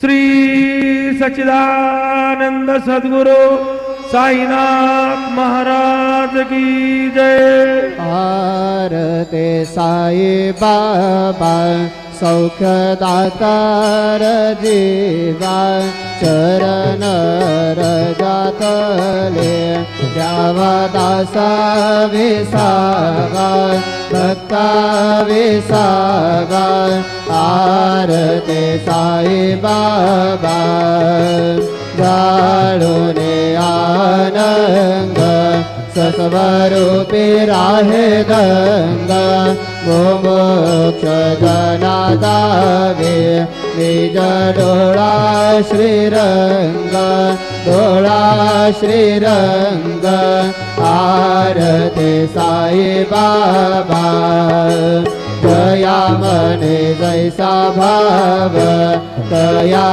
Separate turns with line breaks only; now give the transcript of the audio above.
श्री सच्चिदानंद सद्गुरु साईनाथ महाराज की जय।
आरते साई बाबा सौख्यदातार जीवा चरण रजातले द्यावा दासा विसावा भक्ता विसावा। आरते साई बाबा जाळूने आनंद सस्वरूपी राहे दंग मोक्ष जनादावे निज डोळा श्रीरंग डोळा श्रीरंग। आरते साई बाबा दया मने जैसा भाव तया